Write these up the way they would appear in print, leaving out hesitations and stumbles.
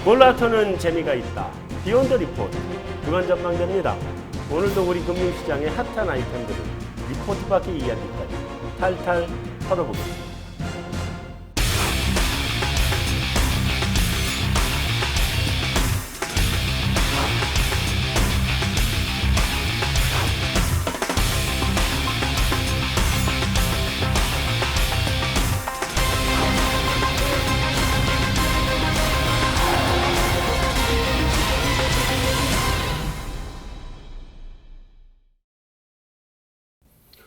골라토는 재미가 있다. 비욘드 리포트 주간 전망대입니다. 오늘도 우리 금융시장의 핫한 아이템들을 리포트 밖의 이야기까지 탈탈 털어보겠습니다.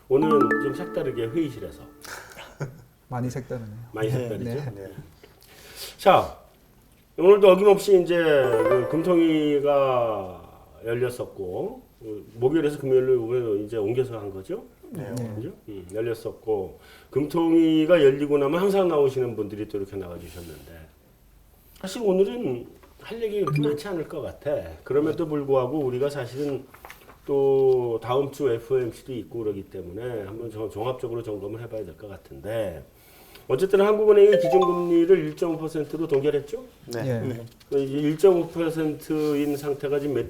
오늘은 좀 색다르게 회의실에서 많이 색다르네요. 많이 색다르죠. 네. 자, 오늘도 어김없이 이제 그 금통위가 열렸었고 목요일에서 금요일로 이제 옮겨서 한 거죠. 네. 그죠? 열렸었고 금통위가 열리고 나면 항상 나오시는 분들이 또 이렇게 나와주셨는데 사실 오늘은 할 얘기 그렇게 많지 않을 것 같아. 그럼에도 불구하고 우리가 사실은 또 다음 주 FOMC도 있고 그러기 때문에 한번 종합적으로 점검을 해봐야 될 것 같은데 어쨌든 한국은행이 기준금리를 1.5%로 동결했죠? 네. 이제 1.5%인 상태가 지금 네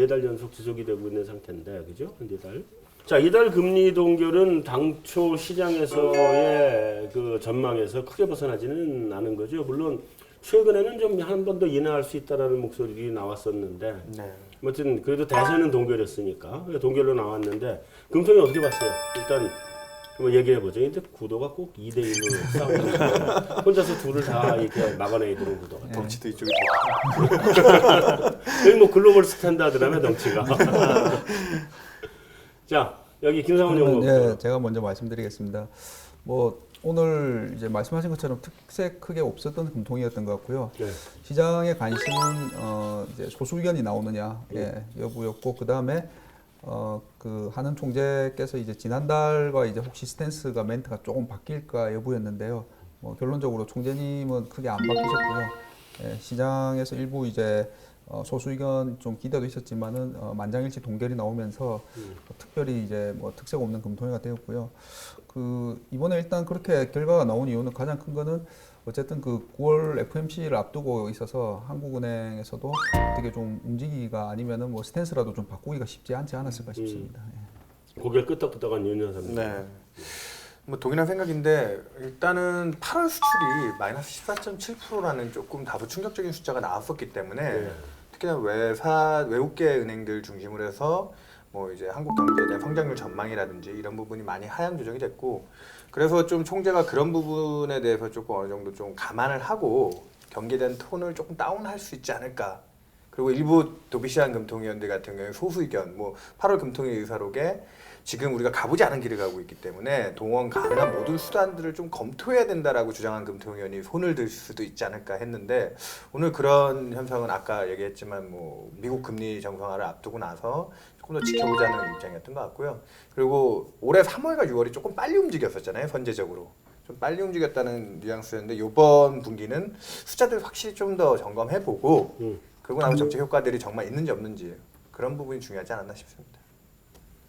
달 연속 지속이 되고 있는 상태인데, 그죠? 네 달. 자, 이달 금리 동결은 당초 시장에서의 그 전망에서 크게 벗어나지는 않은 거죠. 물론 최근에는 좀 한 번 더 인하할 수 있다라는 목소리 나왔었는데, 아무튼 그래도 대세는 동결이었으니까 동결로 나왔는데 금통이 어떻게 봤어요? 일단 뭐 얘기해 보죠. 근데 구도가 꼭 2대 1로 싸우는 혼자서 둘을 다 이렇게 막아내야 되는 구도가. 덩치도 이쪽이 여기 뭐 글로벌 스탠다드라며 덩치가. 자, 여기 김상훈 연구원. 네, 제가 먼저 말씀드리겠습니다. 뭐 오늘 이제 말씀하신 것처럼 특색 크게 없었던 금통이었던 것 같고요. 네. 시장의 관심은 이제 소수 의견이 나오느냐 여부였고 그 다음에 그 한은 총재께서 이제 지난달과 이제 혹시 스탠스가 멘트가 조금 바뀔까 여부였는데요. 뭐 결론적으로 총재님은 크게 안 바뀌셨고요. 시장에서 일부 이제 소수 의견 좀 기대도 있었지만은 만장일치 동결이 나오면서 특별히 이제 뭐 특색 없는 금통위가 되었고요. 그 이번에 일단 그렇게 결과가 나온 이유는 가장 큰 거는 어쨌든 그 9월 FOMC를 앞두고 있어서 한국은행에서도 어떻게 좀 움직이기가 아니면은 뭐 스탠스라도 좀 바꾸기가 쉽지 않지 않았을까 싶습니다. 고개 끄덕끄덕한 윤 여사님. 네. 뭐 동일한 생각인데 일단은 8월 수출이 마이너스 14.7%라는 조금 다소 충격적인 숫자가 나왔었기 때문에 특히나 외국계 은행들 중심으로 해서 뭐 이제 한국 경제에 대한 성장률 전망이라든지 이런 부분이 많이 하향 조정이 됐고 그래서 좀 총재가 그런 부분에 대해서 조금 어느 정도 좀 감안을 하고 경기에 대한 톤을 조금 다운할 수 있지 않을까. 그리고 일부 도비시안 금통위원들 같은 경우에 소수 의견, 뭐 8월 금통위 의사록에 지금 우리가 가보지 않은 길을 가고 있기 때문에 동원 가능한 모든 수단들을 좀 검토해야 된다라고 주장한 금통위원이 손을 들 수도 있지 않을까 했는데 오늘 그런 현상은 아까 얘기했지만 뭐 미국 금리 정상화를 앞두고 나서 조금 더 지켜보자는 입장이었던 것 같고요. 그리고 올해 3월과 6월이 조금 빨리 움직였었잖아요, 선제적으로. 좀 빨리 움직였다는 뉘앙스였는데 이번 분기는 숫자들 확실히 좀 더 점검해보고 그러고 나면 정책 효과들이 정말 있는지 없는지 그런 부분이 중요하지 않았나 싶습니다.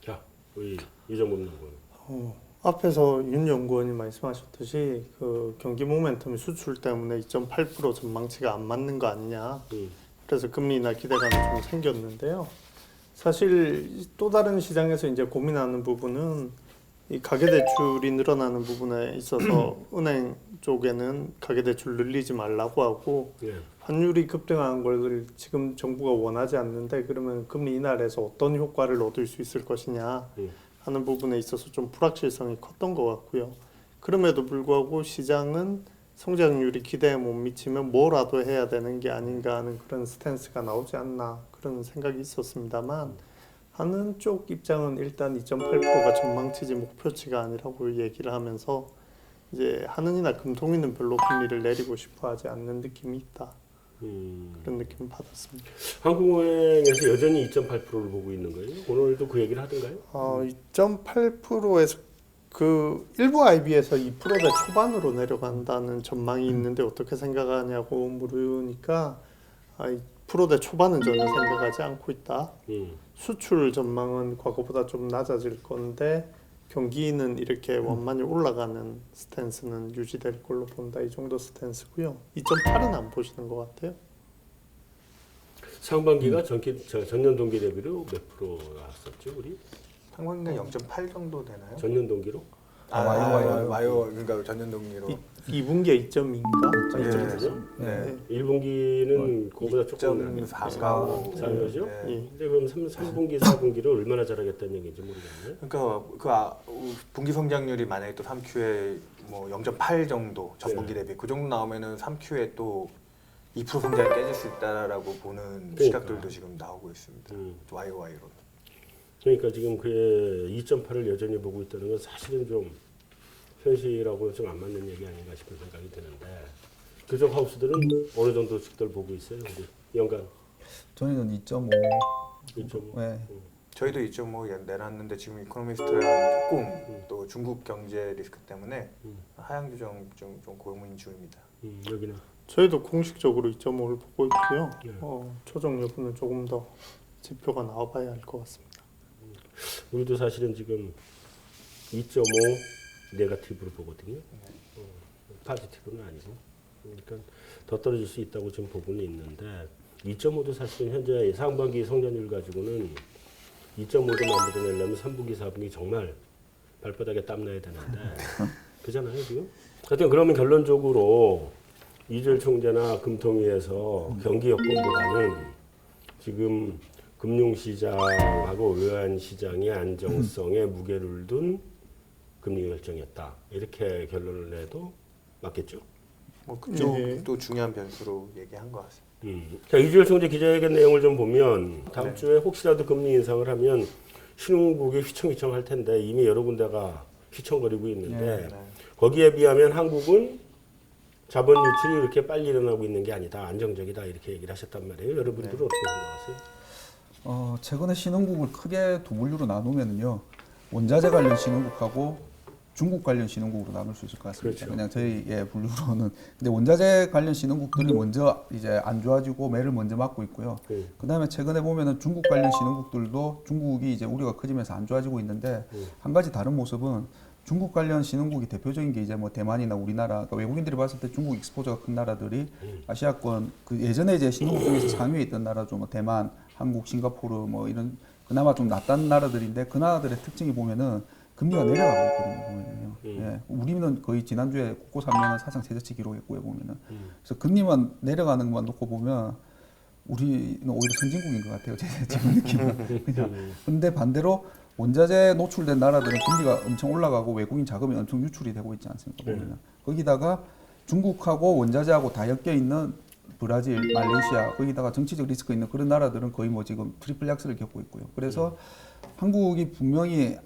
자, 우리 이정범 연구원. 앞에서 윤 연구원이 말씀하셨듯이 그 경기 모멘텀 수출 때문에 2.8% 전망치가 안 맞는 거 아니냐. 그래서 금리 인하 기대감이 좀 생겼는데요. 사실 또 다른 시장에서 이제 고민하는 부분은 이 가계대출이 늘어나는 부분에 있어서 은행 쪽에는 가계대출 늘리지 말라고 하고 환율이 급등한 걸 지금 정부가 원하지 않는데 그러면 금리 인하를 해서 어떤 효과를 얻을 수 있을 것이냐 하는 부분에 있어서 좀 불확실성이 컸던 것 같고요. 그럼에도 불구하고 시장은 성장률이 기대에 못 미치면 뭐라도 해야 되는 게 아닌가 하는 그런 스탠스가 나오지 않나 그런 생각이 있었습니다만 하는 쪽 입장은 일단 2.8%가 전망치지 목표치가 아니라고 얘기를 하면서 이제 하는이나 금통위는 별로 금리를 내리고 싶어 하지 않는 느낌이 있다. 그런 느낌을 받았습니다. 한국은행에서 여전히 2.8%를 보고 있는 거예요? 오늘도 그 얘기를 하던가요? 2.8%에서 그 일부 IB에서 2%대 초반으로 내려간다는 전망이 있는데 어떻게 생각하냐고 물으니까 2%대 초반은 전혀 생각하지 않고 있다. 수출 전망은 과거보다 좀 낮아질 건데 경기는 이렇게 원만히 올라가는 스탠스는 유지될 걸로 본다. 이 정도 스탠스고요. 2.8은 안 보시는 것 같아요. 상반기가 전년 동기 대비로 몇 프로 나왔었죠, 우리? 상반기가 0.8 정도 되나요? 전년 동기로? 와요. 그러니까 전년 동기로. 2분기에 2점인가? 네. 네. 1분기는 그거보다 조금 0.4가 잘하죠. 예. 근데 그럼 3분기, 4분기를 얼마나 잘하겠다는 얘기인지 모르겠네. 그러니까 분기 성장률이 만약에 또 3Q에 뭐 0.8 정도 전분기 대비 그 정도 나오면은 3Q에 또 2% 성장이 깨질 수 있다라고 보는 그러니까. 시각들도 지금 나오고 있습니다. YOY로. 그러니까 지금 그의 2.8을 여전히 보고 있다는 건 사실은 좀 현실하고는 좀 안 맞는 얘기 아닌가 싶은 생각이 드는데 그쪽 하우스들은 어느 정도씩들 보고 있어요? 우리 연간 저희는 2.5. 2.5. 네. 저희도 2.5 내놨는데 지금 이코노미스트랑 조금 또 중국 경제 리스크 때문에 하향 조정 좀 고민 중입니다. 여기는 저희도 공식적으로 2.5를 보고 있고요. 네. 초정 여부는 조금 더 지표가 나와봐야 할 것 같습니다. 우리도 사실은 지금 2.5 네거티브로 보거든요. 파지티브는 아니고. 그러니까 더 떨어질 수 있다고 지금 보고는 있는데 2.5도 사실은 현재 상반기 성장률 가지고는 2.5도 만들어내려면 3분기, 4분기 정말 발바닥에 땀나야 되는데 그잖아요 지금. 하여튼 그러면 결론적으로 이주열 총재나 금통위에서 경기 여건보다는 지금 금융시장하고 외환시장의 안정성에 무게를 둔 금리 결정이었다. 이렇게 결론을 내도 맞겠죠? 뭐 그쪽도 중요한 변수로 얘기한 것 같습니다. 자, 이주열 총재 기자회견 내용을 좀 보면 다음 네. 주에 혹시라도 금리 인상을 하면 신흥국이 휘청휘청 할 텐데 이미 여러 군데가 휘청거리고 있는데 네. 거기에 비하면 한국은 자본 유출이 이렇게 빨리 일어나고 있는 게 아니다. 안정적이다. 이렇게 얘기를 하셨단 말이에요. 여러분들은 어떻게 생각하세요? 최근에 신흥국을 크게 두 분류로 나누면요. 원자재 관련 신흥국하고 중국 관련 신흥국으로 나눌 수 있을 것 같습니다. 그렇죠. 그냥 저희의 분류로는. 근데 원자재 관련 신흥국들이 먼저 이제 안 좋아지고 매를 먼저 맞고 있고요. 그다음에 최근에 보면은 중국 관련 신흥국들도 중국이 이제 우려가 커지면서 안 좋아지고 있는데 한 가지 다른 모습은 중국 관련 신흥국이 대표적인 게 이제 뭐 대만이나 우리나라, 그러니까 외국인들이 봤을 때 중국 익스포저가 큰 나라들이 아시아권 그 예전에 이제 신흥국 중에서 상위에 있던 나라죠. 뭐 대만, 한국, 싱가포르 뭐 이런 그나마 좀 낫다는 나라들인데 그 나라들의 특징이 보면은 금리가 내려가고 있거든요. 보면은요. 예. 우리는 거의 지난주에 국고 3년은 사상 최저치 기록했고요. 보면은. 그래서 금리만 내려가는 것만 놓고 보면 우리는 오히려 선진국인 것 같아요. 제 지금 느낌은. 그냥. 근데 반대로 원자재 노출된 나라들은 금리가 엄청 올라가고 외국인 자금이 엄청 유출이 되고 있지 않습니까? 보면은. 거기다가 중국하고 원자재하고 다 엮여 있는 브라질, 말레이시아, 거기다가 정치적 리스크 있는 그런 나라들은 거의 뭐 지금 트리플 약세를 겪고 있고요. 그래서 한국이 분명히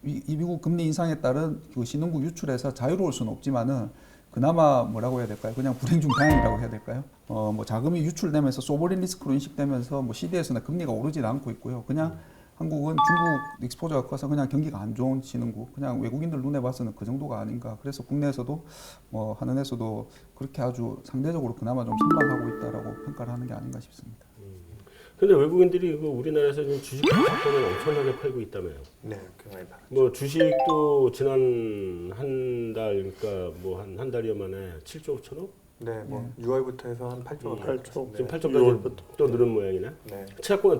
이 미국 금리 인상에 따른 그 신흥국 유출에서 자유로울 수는 없지만은 그나마 뭐라고 해야 될까요? 그냥 불행 중 다행이라고 해야 될까요? 뭐 자금이 유출되면서 소버린 리스크로 인식되면서 뭐 CDS나 금리가 오르지 않고 있고요. 그냥 한국은 중국 익스포저가 커서 그냥 경기가 안 좋은 신흥국, 그냥 외국인들 눈에 봐서는 그 정도가 아닌가. 그래서 국내에서도 뭐 한은에서도 그렇게 아주 상대적으로 그나마 좀 선방하고 있다라고 평가를 하는 게 아닌가 싶습니다. 근데 외국인들이 우리나라에서 지금 주식 채권을 엄청나게 팔고 있다며요. 네, 굉장히 많이 뭐 주식도 지난 한 달, 그러니까 뭐 한 달여 만에 7조 5천억? 네, 뭐 6월부터 해서 한 8조. 8조. 지금 8조까지 6월부터. 또 늘은 모양이네. 네.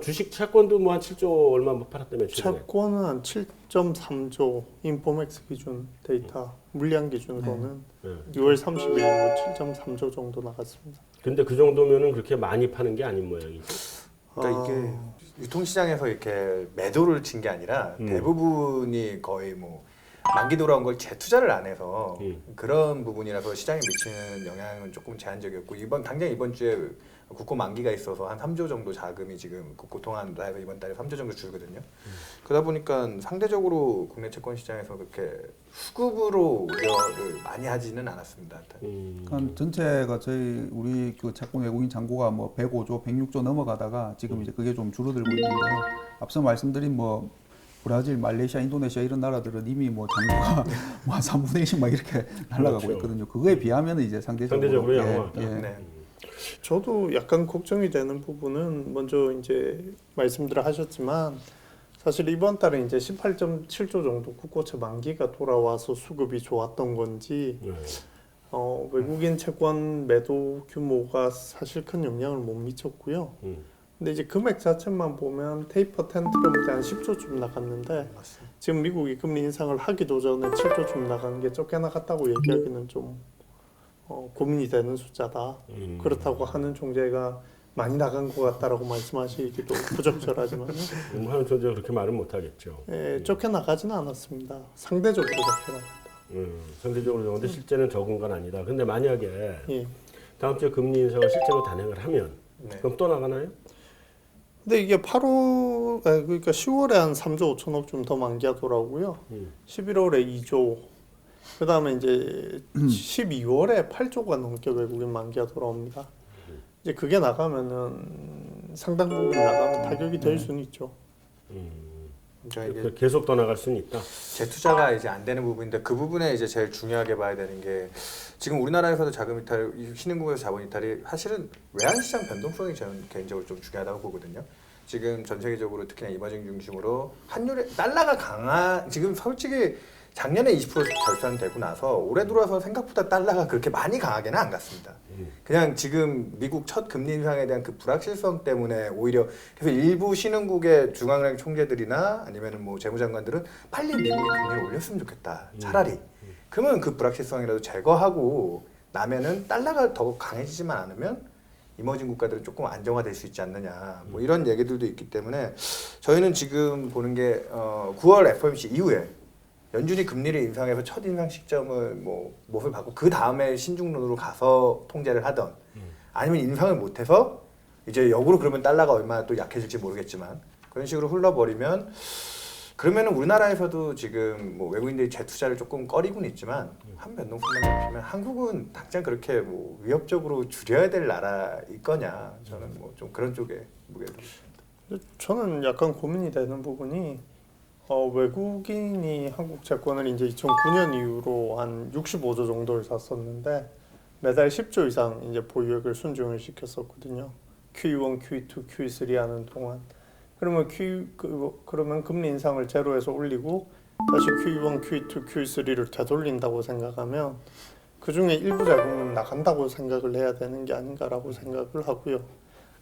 주식 채권도 뭐 한 7조 얼마 뭐 팔았다며 최근에. 채권은 한 7.3조 인포맥스 기준 데이터 물량 기준으로는 네. 6월 30일 7.3조 정도 나갔습니다. 근데 그 정도면은 그렇게 많이 파는 게 아닌 모양이지. 그러니까 이게 유통시장에서 이렇게 매도를 친 게 아니라 대부분이 거의 뭐 만기 돌아온 걸 재투자를 안 해서 그런 부분이라서 시장에 미치는 영향은 조금 제한적이었고 당장 이번 주에 국고 만기가 있어서 한 3조 정도 자금이 지금 국고 통화한다 해서 이번 달에 3조 정도 줄거든요. 그러다 보니까 상대적으로 국내 채권 시장에서 그렇게 수급으로 우려를 많이 하지는 않았습니다. 그러니까 전체가 우리 그 채권 외국인 잔고가 뭐 105조, 106조 넘어가다가 지금 이제 그게 좀 줄어들고 있는데요. 앞서 말씀드린 뭐 브라질, 말레이시아, 인도네시아 이런 나라들은 이미 뭐 잔고가 뭐 한 3분의 1씩 막 이렇게 날아가고 그렇죠. 있거든요. 그거에 비하면 이제 상대적으로 양호하다. 네. 저도 약간 걱정이 되는 부분은 먼저 이제 말씀들 하셨지만 사실 이번 달에 이제 18.7조 정도 국고채 만기가 돌아와서 수급이 좋았던 건지 외국인 채권 매도 규모가 사실 큰 영향을 못 미쳤고요. 근데 이제 금액 자체만 보면 테이퍼 텐트럼 때 한 10조쯤 나갔는데 맞습니다. 지금 미국이 금리 인상을 하기도 전에 7조쯤 나간 게 적게 나갔다고 얘기하기는 좀 고민이 되는 숫자다. 그렇다고 하는 총재가 많이 나간 것 같다라고 말씀하시기도 부적절하지만 하는 존재가 그렇게 말은 못하겠죠. 적게 나가지는 않았습니다. 상대적으로 적게 나갔다. 상대적으로 적은데 실제는 적은 건 아니다. 근데 만약에 예. 다음 주에 금리 인상을 실제로 단행을 하면 네. 그럼 또 나가나요? 근데 이게 8월 그러니까 10월에 한 3조 5천억 좀 더 만기하더라고요. 11월에 2조. 그다음에 이제 12월에 8조가 넘게 외국인 만기가 돌아옵니다. 이제 그게 나가면은 상당 부분 나가면 타격이 될 수는 있죠. 그러니까 이게 계속 더 나갈 수는 있다. 재투자가 이제 안 되는 부분인데 그 부분에 이제 제일 중요하게 봐야 되는 게 지금 우리나라에서도 자금 이탈, 신흥국에서 자본 이탈이 사실은 외환시장 변동성이 저는 개인적으로 좀 중요하다고 보거든요. 지금 전 세계적으로 특히나 이머징 중심으로 환율이 달러가 지금 솔직히 작년에 20% 결산되고 나서 올해 들어와서 생각보다 달러가 그렇게 많이 강하게는 안 갔습니다. 그냥 지금 미국 첫 금리 인상에 대한 그 불확실성 때문에 오히려 그래서 일부 신흥국의 중앙은행 총재들이나 아니면은 뭐 재무장관들은 빨리 미국이 금리를 올렸으면 좋겠다. 차라리. 그러면 그 불확실성이라도 제거하고 나면은 달러가 더 강해지지만 않으면 이머징 국가들은 조금 안정화될 수 있지 않느냐. 뭐 이런 얘기들도 있기 때문에 저희는 지금 보는 게 9월 FOMC 이후에 연준이 금리를 인상해서 첫 인상 시점을 뭐 몫을 받고 그 다음에 신중론으로 가서 통제를 하던 아니면 인상을 못해서 이제 역으로 그러면 달러가 얼마나 또 약해질지 모르겠지만 그런 식으로 흘러버리면 그러면은 우리나라에서도 지금 뭐 외국인들이 재투자를 조금 꺼리고는 있지만 한 변동성만 잡히면 한국은 당장 그렇게 뭐 위협적으로 줄여야 될 나라일 거냐 저는 뭐 좀 그런 쪽에 무게를 둡니다. 저는 약간 고민이 되는 부분이 외국인이 한국 채권을 이제 2009년 이후로 한 65조 정도를 샀었는데 매달 10조 이상 이제 보유액을 순증을 시켰었거든요. QE1, QE2, QE3 하는 동안. 그러면 그러면 금리 인상을 제로에서 올리고 다시 QE1, QE2, QE3를 되돌린다고 생각하면 그 중에 일부 자금은 나간다고 생각을 해야 되는 게 아닌가라고 생각을 하고요.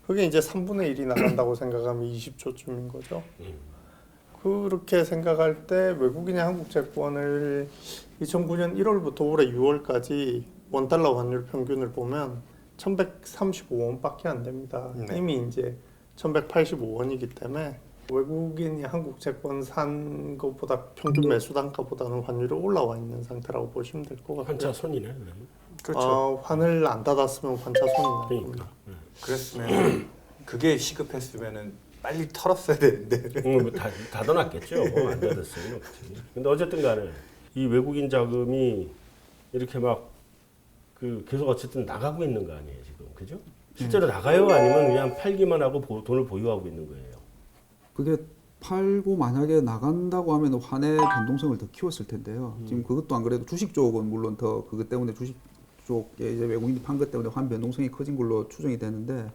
그게 이제 3분의 1이 나간다고 생각하면 20조쯤인 거죠. 그렇게 생각할 때 외국인의 한국 채권을 2009년 1월부터 올해 6월까지 원달러 환율 평균을 보면 1135원밖에 안 됩니다. 네. 이미 이제 1185원이기 때문에 외국인이 한국 채권 산 것보다 평균 매수 단가보다는 환율이 올라와 있는 상태라고 보시면 될 것 같고요. 환차손이네. 그러면. 그렇죠. 환을 안 닫았으면 환차손이 날 겁니다. 그러니까. 그랬으면 그게 시급했으면은 빨리 털었어야 되는데. 뭐 닫아놨겠죠. 안 닫을 수는 없지. 근데 어쨌든 간에 이 외국인 자금이 이렇게 막 계속 어쨌든 나가고 있는 거 아니에요 지금, 그죠? 실제로 나가요? 아니면 그냥 팔기만 하고 돈을 보유하고 있는 거예요? 그게 팔고 만약에 나간다고 하면 환의 변동성을 더 키웠을 텐데요. 지금 그것도 안 그래도 주식 쪽은 물론 더 그것 때문에 주식 쪽에 이제 외국인이 판 것 때문에 환 변동성이 커진 걸로 추정이 되는데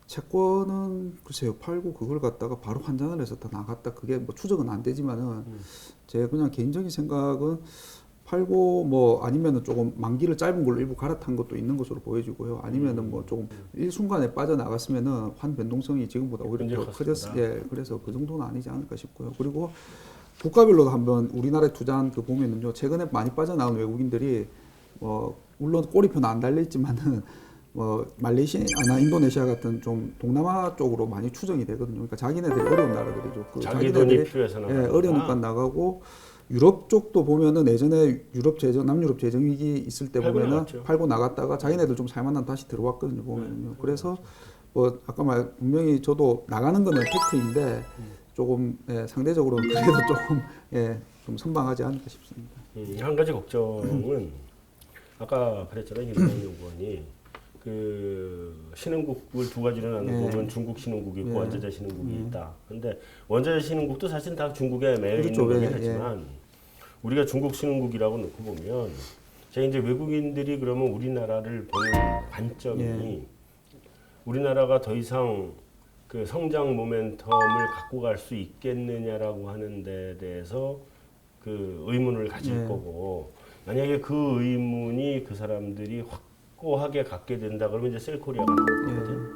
채권은 글쎄요 팔고 그걸 갖다가 바로 환전을 해서 다 나갔다 그게 뭐 추정은 안 되지만은 제 그냥 개인적인 생각은 팔고 뭐 아니면은 조금 만기를 짧은 걸로 일부 갈아탄 것도 있는 것으로 보여지고요. 아니면은 뭐 조금 일순간에 빠져나갔으면은 환 변동성이 지금보다 오히려 더 커졌을 예, 그래서 그 정도는 아니지 않을까 싶고요. 그리고 국가별로도 한번 우리나라에 투자한 그 보면은요 최근에 많이 빠져나온 외국인들이 뭐 물론 꼬리표는 안 달려 있지만은 뭐 말레이시아나 인도네시아 같은 좀 동남아 쪽으로 많이 추정이 되거든요. 그러니까 자기네들이 어려운 나라들이죠. 자기 돈이 필요해서 나가는 예, 어려우니까 나가고 유럽 쪽도 보면은 예전에 남유럽 재정 위기 있을 때 보면은 나갔죠. 팔고 나갔다가 자기네들 좀 살만한 다시 들어왔거든요. 보면은요. 그래서 뭐 아까 분명히 저도 나가는 거는 팩트인데 조금 상대적으로 그래도 조금 좀 선방하지 않을까 싶습니다. 한 가지 걱정은 아까 그랬잖아요. 김동현 연구원이 신흥국을 두 가지로 나누면 중국 신흥국이 있고 원자재 신흥국이 있다. 근데 원자재 신흥국도 사실 다 중국에 매여 있는 거긴 하지만 우리가 중국 신흥국이라고 놓고 보면 제가 이제 외국인들이 그러면 우리나라를 보는 관점이 우리나라가 더 이상 그 성장 모멘텀을 갖고 갈 수 있겠느냐라고 하는 데 대해서 그 의문을 가질 거고 만약에 그 의문이 그 사람들이 확고하게 갖게 된다 그러면 이제 셀코리아가 나거든.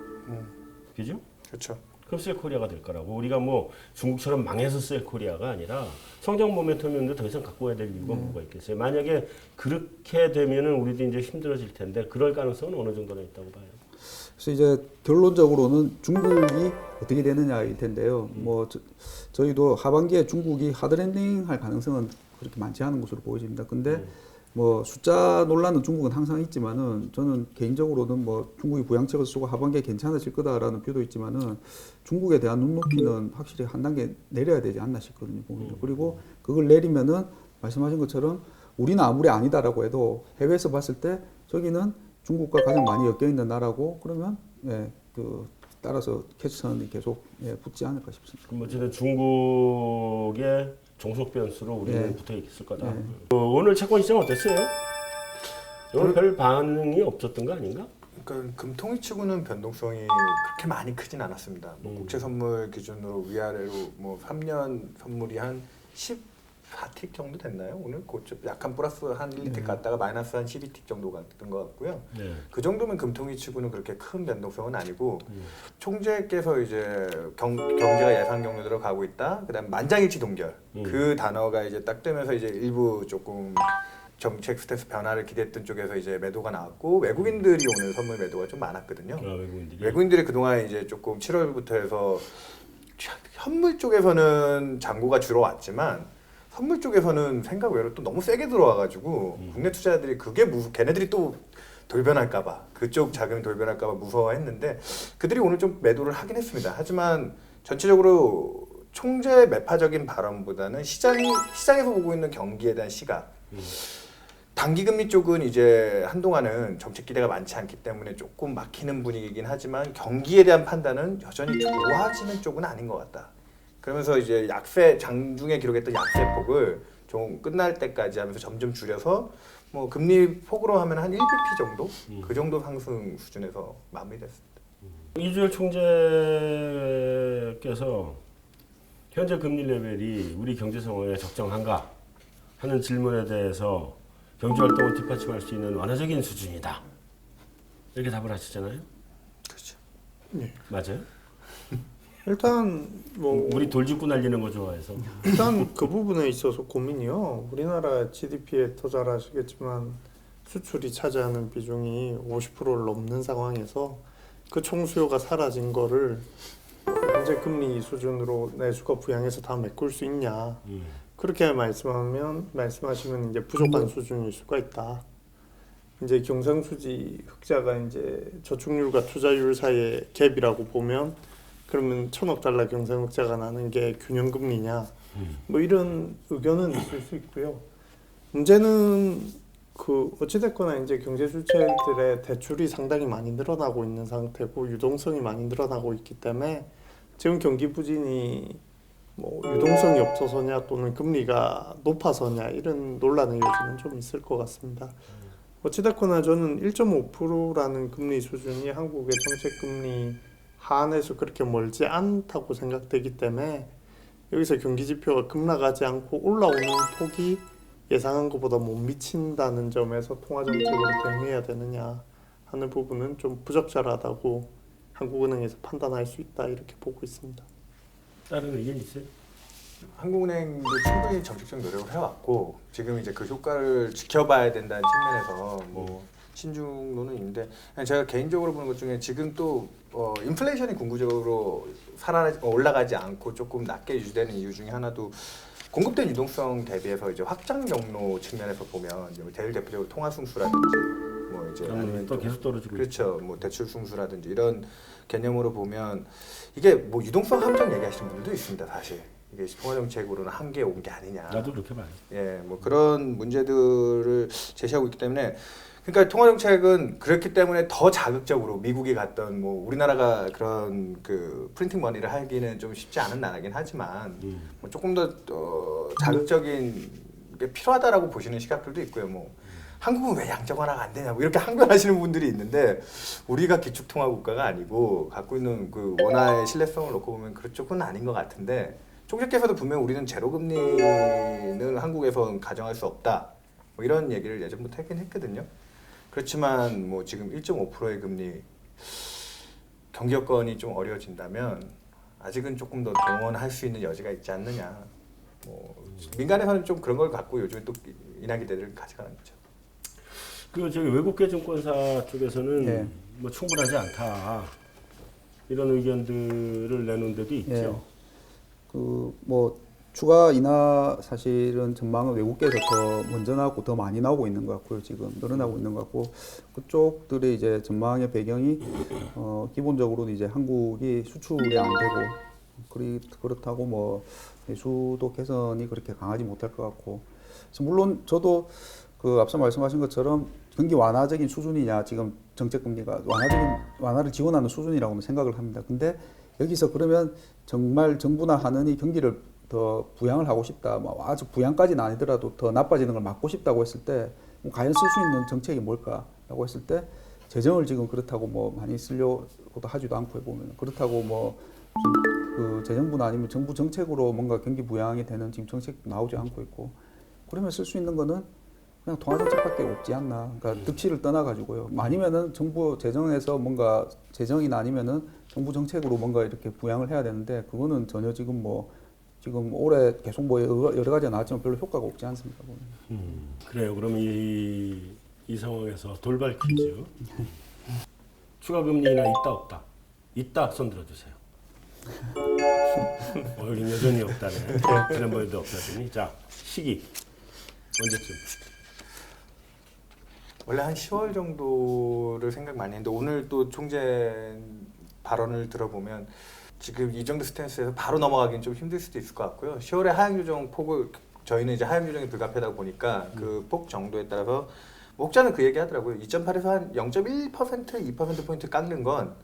그죠? 그렇죠. 그럼 셀코리아가 될 거라고. 우리가 뭐 중국처럼 망해서 셀코리아가 아니라 성장 모멘텀이었는데 더 이상 갖고 와야 될 이유가 뭐가 있겠어요. 만약에 그렇게 되면은 우리도 이제 힘들어질 텐데 그럴 가능성은 어느 정도나 있다고 봐요. 그래서 이제 결론적으로는 중국이 어떻게 되느냐일 텐데요. 뭐 저희도 하반기에 중국이 하드랜딩 할 가능성은 그렇게 많지 않은 것으로 보여집니다. 근데 뭐 숫자 논란은 중국은 항상 있지만은 저는 개인적으로는 뭐 중국이 부양책을 쓰고 하반기에 괜찮아질 거다라는 뷰도 있지만은 중국에 대한 눈높이는 확실히 한 단계 내려야 되지 않나 싶거든요. 보면. 그리고 그걸 내리면은 말씀하신 것처럼 우리는 아무리 아니다라고 해도 해외에서 봤을 때 저기는 중국과 가장 많이 엮여 있는 나라고 그러면 예, 그 따라서 캐치선이 계속 예, 붙지 않을까 싶습니다. 그럼 어쨌든 중국의 종속 변수로 우리는 네. 붙어 있을 거다. 네. 오늘 채권 시장 어땠어요? 오늘 별 반응이 없었던 거 아닌가? 그러니까 금통위 치고는 변동성이 그렇게 많이 크진 않았습니다. 뭐 국채 선물 기준으로 위아래로 뭐 3년 선물이 한 14틱 정도 됐나요? 오늘 그좀 약간 플러스 한 1, 2틱 갔다가 마이너스 한 12틱 정도 갔던 것 같고요. 네. 그 정도면 금통위 치고는 그렇게 큰 변동성은 아니고 총재께서 이제 경제가 예상 경로대로 가고 있다. 그다음 만장일치 동결 그 단어가 이제 딱 뜨면서 이제 일부 조금 정책 스탠스 변화를 기대했던 쪽에서 이제 매도가 나왔고 외국인들이 오늘 선물 매도가 좀 많았거든요. 외국인들이 그동안 이제 조금 7월부터 해서 현물 쪽에서는 잔고가 주로 왔지만 선물 쪽에서는 생각 외로 또 너무 세게 들어와가지고 국내 투자자들이 그게 걔네들이 또 돌변할까봐 그쪽 자금이 돌변할까봐 무서워했는데 그들이 오늘 좀 매도를 하긴 했습니다. 하지만 전체적으로 총재 매파적인 발언보다는 시장에서 보고 있는 경기에 대한 시각. 단기금리 쪽은 이제 한동안은 정책 기대가 많지 않기 때문에 조금 막히는 분위기이긴 하지만 경기에 대한 판단은 여전히 좋아지는 쪽은 아닌 것 같다. 그러면서 이제 장중에 기록했던 약세폭을 좀 끝날 때까지 하면서 점점 줄여서 뭐 금리 폭으로 하면 한 1bp 정도? 그 정도 상승 수준에서 마무리됐습니다. 이주열 총재께서 현재 금리 레벨이 우리 경제 상황에 적정한가 하는 질문에 대해서 경제 활동을 뒷받침할 수 있는 완화적인 수준이다. 이렇게 답을 하셨잖아요. 그렇죠. 네. 맞아요? 일단 뭐 우리 돌직구 날리는 거 좋아해서. 일단 그 부분에 있어서 고민이요. 우리나라 GDP에 더 잘 아시겠지만 수출이 차지하는 비중이 50%를 넘는 상황에서 그 총수요가 사라진 거를 현재 금리 수준으로 내수가 부양해서 다 메꿀 수 있냐. 그렇게 말씀하시면 이제 부족한 수준일 수가 있다. 이제 경상수지 흑자가 이제 저축률과 투자율 사이의 갭이라고 보면 그러면 1,000억 달러 경상흑자가 나는 게 균형금리냐 뭐 이런 의견은 있을 수 있고요. 문제는 그 어찌됐거나 이제 경제 주체들의 대출이 상당히 많이 늘어나고 있는 상태고 유동성이 많이 늘어나고 있기 때문에 지금 경기 부진이 뭐 유동성이 없어서냐 또는 금리가 높아서냐 이런 논란의 여지는 좀 있을 것 같습니다. 어찌됐거나 저는 1.5%라는 금리 수준이 한국의 정책금리 하한에서 그렇게 멀지 않다고 생각되기 때문에 여기서 경기 지표가 급락하지 않고 올라오는 폭이 예상한 것보다 못 미친다는 점에서 통화 정책으로 대응해야 되느냐 하는 부분은 좀 부적절하다고 한국은행에서 판단할 수 있다 이렇게 보고 있습니다. 다른 의견 있어요? 한국은행도 충분히 정책적 노력을 해왔고 지금 이제 그 효과를 지켜봐야 된다는 측면에서 뭐 신중론은 있는데 제가 개인적으로 보는 것 중에 지금 또 인플레이션이 궁극적으로 올라가지 않고 조금 낮게 유지되는 이유 중에 하나도 공급된 유동성 대비해서 이제 확장 경로 측면에서 보면 제일 대표적으로 통화 승수라든지 뭐 이제 아니면 또 계속 떨어지고 그렇죠. 뭐 대출 승수라든지 이런 개념으로 보면 이게 뭐 유동성 함정 얘기하시는 분들도 있습니다. 사실 이게 통화 정책으로는 한계에 온 게 아니냐. 나도 그렇게 봐요. 예, 뭐 그런 문제들을 제시하고 있기 때문에 그러니까 통화 정책은 그렇기 때문에 더 자극적으로 미국이 갔던 뭐 우리나라가 그런 그 프린팅 머니를 하기는 좀 쉽지 않은 나라긴 하지만 뭐 조금 더 자극적인 게 필요하다라고 보시는 시각들도 있고요. 뭐 한국은 왜 양적 완화가 안 되냐 뭐 이렇게 항변하시는 분들이 있는데 우리가 기축 통화 국가가 아니고 갖고 있는 그 원화의 신뢰성을 놓고 보면 그쪽은 아닌 것 같은데 총재께서도 분명 우리는 제로 금리는 한국에서는 가정할 수 없다. 뭐 이런 얘기를 예전부터 했긴 했거든요. 그렇지만 뭐 지금 1.5%의 금리 경기 여건이 좀 어려워진다면 아직은 조금 더 동원할 수 있는 여지가 있지 않느냐. 뭐 민간에서는 좀 그런 걸 갖고 요즘에 또 인하 기대를 가져가는 거죠. 그 저기 외국계 증권사 쪽에서는 예. 뭐 충분하지 않다 이런 의견들을 내놓은 데도 있죠. 예. 그 뭐 추가 인하 사실은 전망은 외국계에서 더 먼저 나오고 더 많이 나오고 있는 것 같고요. 지금 늘어나고 있는 것 같고 그쪽들의 이제 전망의 배경이 기본적으로는 이제 한국이 수출이 안 되고 그렇다고 뭐 내수도 개선이 그렇게 강하지 못할 것 같고 그래서 물론 저도 그 앞서 말씀하신 것처럼 경기 완화적인 수준이냐 지금 정책 금리가 완화를 지원하는 수준이라고는 생각을 합니다. 근데 여기서 그러면 정말 정부나 하느니 경기를 더 부양을 하고 싶다. 뭐 아주 부양까지는 아니더라도 더 나빠지는 걸 막고 싶다고 했을 때 과연 쓸 수 있는 정책이 뭘까라고 했을 때 재정을 지금 그렇다고 뭐 많이 쓰려고도 하지도 않고 해보면 그렇다고 뭐 그 재정부나 아니면 정부 정책으로 뭔가 경기 부양이 되는 지금 정책도 나오지 않고 있고 그러면 쓸 수 있는 거는 그냥 통화 정책밖에 없지 않나. 그러니까 득실을 떠나가지고요. 아니면은 정부 재정에서 뭔가 재정이나 아니면은 정부 정책으로 뭔가 이렇게 부양을 해야 되는데 그거는 전혀 지금 올해 계속 뭐 여러 가지가 나왔지만 별로 효과가 없지 않습니다. 그래요. 그럼 이 상황에서 돌발 퀴즈. 추가 금리 인하 있다 없다. 있다 손 들어주세요. 여기 여전히 없다네. 지난번에도 없다더니 자 시기 언제쯤? 원래 한 10월 정도를 생각 많이 했는데 오늘 또 총재 발언을 들어보면 지금 이 정도 스탠스에서 바로 넘어가기는 좀 힘들 수도 있을 것 같고요. 10월에 하향 조정 폭을 저희는 이제 하향 조정이 불가피하다 보니까 그 폭 정도에 따라서 목자는 그 얘기 하더라고요. 2.8에서 한 0.1%, 2%포인트 깎는 건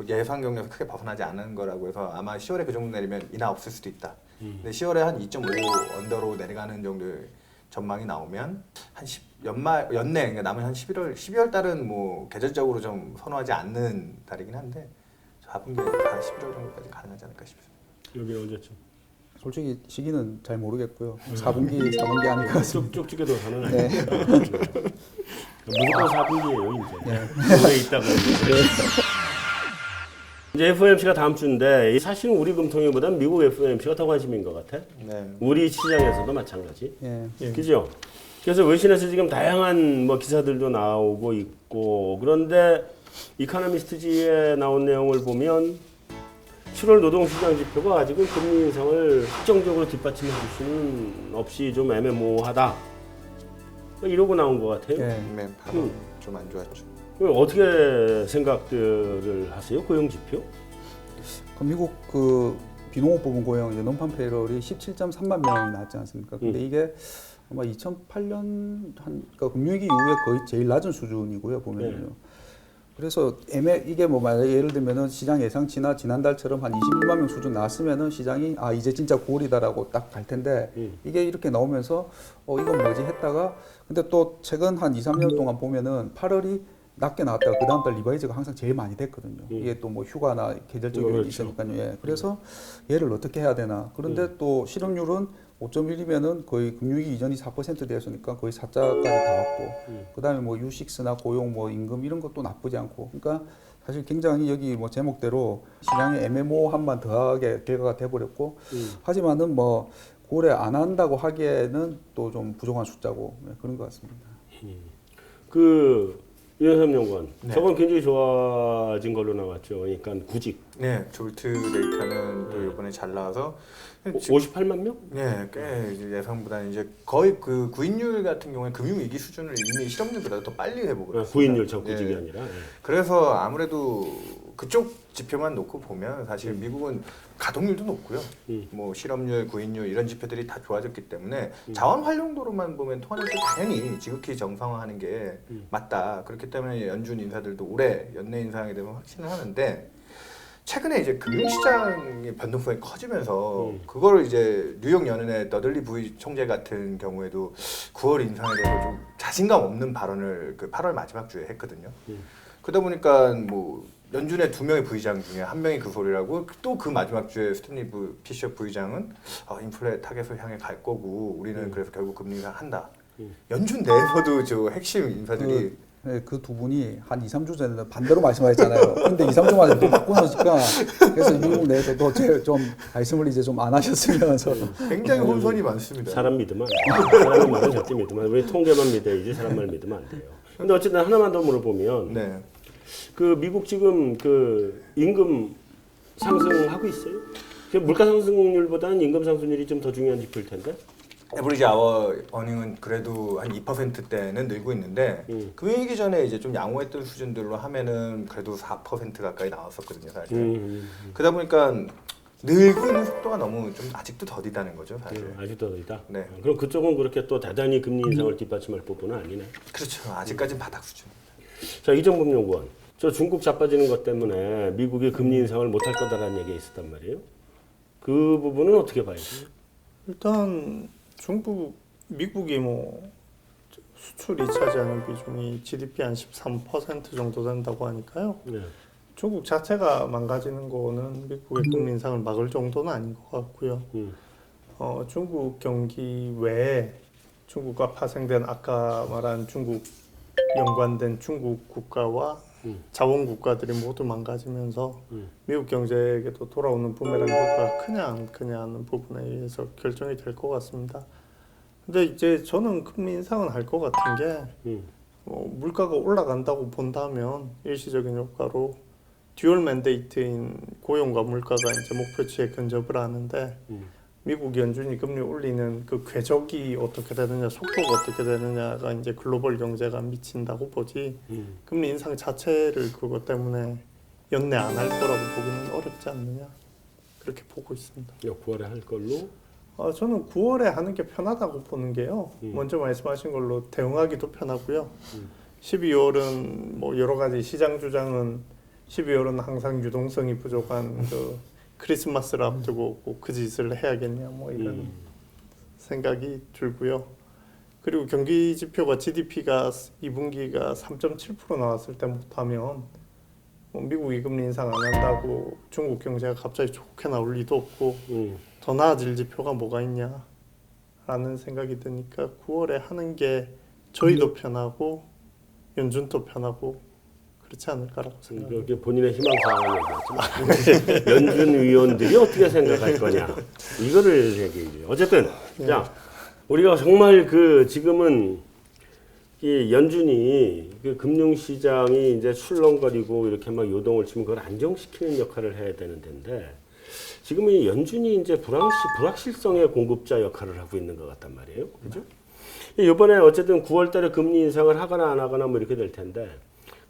예상 경로에서 크게 벗어나지 않은 거라고 해서 아마 10월에 그 정도 내리면 인하 없을 수도 있다. 근데 10월에 한 2.5 언더로 내려가는 정도의 전망이 나오면 한 연내 그러니까 남은 한 12월 달은 뭐 계절적으로 좀 선호하지 않는 달이긴 한데 4분기에 한 11월 정도까지 가능하지 않을까 싶습니다. 여기 언제쯤? 솔직히 시기는 잘 모르겠고요. 4분기 아닐 것 같습니다. 쪽쪽에도 가능하네. 네. 무조건 4분기예요 이제. 오래 있다가 이제 FOMC가 다음 주인데 사실은 우리 금통위보다는 미국 FOMC가 더 관심인 것 같아. 네. 우리 시장에서도 마찬가지. 예. 그죠? 그래서 외신에서 지금 다양한 뭐 기사들도 나오고 있고 그런데 이카노미스트지에 나온 내용을 보면 7월 노동시장 지표가 아직은 금리 인상을 확정적으로 뒷받침해 줄 수는 없이 좀 애매모호하다. 이러고 나온 것 같아요. 예. 네, 바로 좀 안 좋았죠. 어떻게 생각들을 하세요? 고용 지표? 그 미국 그 비농업 부분 고용 이제 논판 페이롤이 17.3만 명이 나왔지 않습니까? 근데 이게 아마 2008년 그러니까 금융위기 이후에 거의 제일 낮은 수준이고요 보면요. 그래서 이게 뭐 만약에 예를 들면은 시장 예상치나 지난달처럼 한 21만 명 수준 나왔으면은 시장이 이제 진짜 9월이다라고 딱 갈 텐데 이게 이렇게 나오면서 이건 뭐지 했다가 근데 또 최근 한 2, 3년 동안 보면은 8월이 낮게 나왔다가 그 다음 달 리바이즈가 항상 제일 많이 됐거든요. 이게 또 뭐 휴가나 계절적인 게 그렇죠. 있으니까요. 예. 그래서 얘를 어떻게 해야 되나. 그런데 또 실업률은 5.1이면은 거의 금융위기 이전이 4% 되었으니까 거의 4자까지 다 왔고, 그 다음에 뭐 U6나 고용, 뭐 임금 이런 것도 나쁘지 않고, 그러니까 사실 굉장히 여기 뭐 제목대로 시장의 애매모호함만 더하게 결과가 돼버렸고, 하지만은 뭐 9월에 안 한다고 하기에는 또 좀 부족한 숫자고 그런 것 같습니다. 유현삼 연구원, 네. 저건 굉장히 좋아진 걸로 나왔죠. 그러니까 구직. 네, 졸트 데이터는 또 이번에 잘 나와서 58만 명? 네, 꽤 이제 예상보다 이제 거의 그 구인율 같은 경우에 금융위기 수준을 이미 실업률보다 더 빨리 회복을 했습니다. 구인율 전 구직이 네. 아니라. 그래서 아무래도 그쪽 지표만 놓고 보면 사실 미국은 가동률도 높고요. 뭐 실업률, 구인율 이런 지표들이 다 좋아졌기 때문에 자원 활용도로만 보면 통화정책 당연히 지극히 정상화하는 게 맞다. 그렇기 때문에 연준 인사들도 올해 연내 인상에 대해서 확신을 하는데 최근에 이제 금융시장의 변동성이 커지면서 그거를 이제 뉴욕 연은의 더들리 부의 총재 같은 경우에도 9월 인상에 대해서 좀 자신감 없는 발언을 그 8월 마지막 주에 했거든요. 그러다 보니까 뭐 연준의 2명의 부의장 중에 1명이 그 소리라고 또 그 마지막 주에 스탠리 피셔 부의장은 인플레 타겟을 향해 갈 거고 우리는 그래서 결국 금리 인상 한다. 연준 내에서도 저 핵심 인사들이 그 두 분이 한 2, 3주 전에는 반대로 말씀하셨잖아요. 근데 2, 3주 만에 또 바꾸니까 그래서 미국 내에서도 좀 말씀을 이제 좀 안 하셨으면서 굉장히 혼선이 많습니다. 사람 믿으면 안 돼요. 사람 말은 절대 믿으면 안 돼요. 우리 통계만 믿어야지 사람 말 믿으면 안 돼요. 근데 어쨌든 하나만 더 물어보면 네. 그 미국 지금 그 임금 상승하고 있어요? 그 물가 상승률보다는 임금 상승률이 좀 더 중요한 지표일 텐데. 에버리지 아워 어닝은 그래도 한 2%대는 늘고 있는데 금융위기 전에 이제 좀 양호했던 수준들로 하면은 그래도 4% 가까이 나왔었거든요, 사실. 그러다 보니까 늘고 있는 속도가 너무 좀 아직도 더디다는 거죠, 사실. 아직도 더디다. 네. 그럼 그쪽은 그렇게 또 대단히 금리 인상을 뒷받침할 부분은 아니네. 그렇죠. 아직까지는 바닥 수준. 자, 이정범 연구원. 저 중국 자빠지는 것 때문에 미국이 금리 인상을 못할 거다라는 얘기가 있었단 말이에요. 그 부분은 어떻게 봐야 돼요? 일단 미국이 뭐 수출이 차지하는 비중이 GDP 한 13% 정도 된다고 하니까요. 네. 중국 자체가 망가지는 거는 미국의 금리 인상을 막을 정도는 아닌 것 같고요. 중국 경기 외에 중국과 파생된 아까 말한 중국 연관된 중국 국가와 자원 국가들이 모두 망가지면서 미국 경제에게도 돌아오는 부메랑 효과가 크냐 안 크냐는 부분에 의해서 결정이 될 것 같습니다. 근데 이제 저는 금리 인상은 할 것 같은 게 물가가 올라간다고 본다면 일시적인 효과로 듀얼 맨데이트인 고용과 물가가 이제 목표치에 근접을 하는데 미국 연준이 금리 올리는 그 궤적이 어떻게 되느냐, 속도가 어떻게 되느냐가 이제 글로벌 경제가 미친다고 보지 금리 인상 자체를 그것 때문에 연내 안 할 거라고 보기는 어렵지 않느냐 그렇게 보고 있습니다. 9월에 할 걸로. 저는 9월에 하는 게 편하다고 보는 게요. 먼저 말씀하신 걸로 대응하기도 편하고요. 12월은 뭐 여러 가지 시장 주장은 12월은 항상 유동성이 부족한 그 크리스마스를 앞두고 꼭 그 짓을 해야겠냐 뭐 이런 생각이 들고요. 그리고 경기 지표가 GDP가 2분기가 3.7% 나왔을 때 못하면 미국이 금리 인상 안 한다고 중국 경제가 갑자기 좋게 나올 리도 없고 더 나아질 지표가 뭐가 있냐라는 생각이 드니까 9월에 하는 게 저희도 편하고 연준도 편하고 그렇지 않을까라고 생각합니다. 이게 본인의 희망사항을 얘기하지만 연준 위원들이 어떻게 생각할 거냐 이거를 얘기해요. 어쨌든 자 우리가 정말 그 지금은 이 연준이 그 금융시장이 이제 출렁거리고 이렇게 막 요동을 치면 그걸 안정시키는 역할을 해야 되는 데인데 지금은 이 연준이 이제 불확실성의 공급자 역할을 하고 있는 것 같단 말이에요. 그죠? 이번에 어쨌든 9월달에 금리 인상을 하거나 안 하거나 뭐 이렇게 될 텐데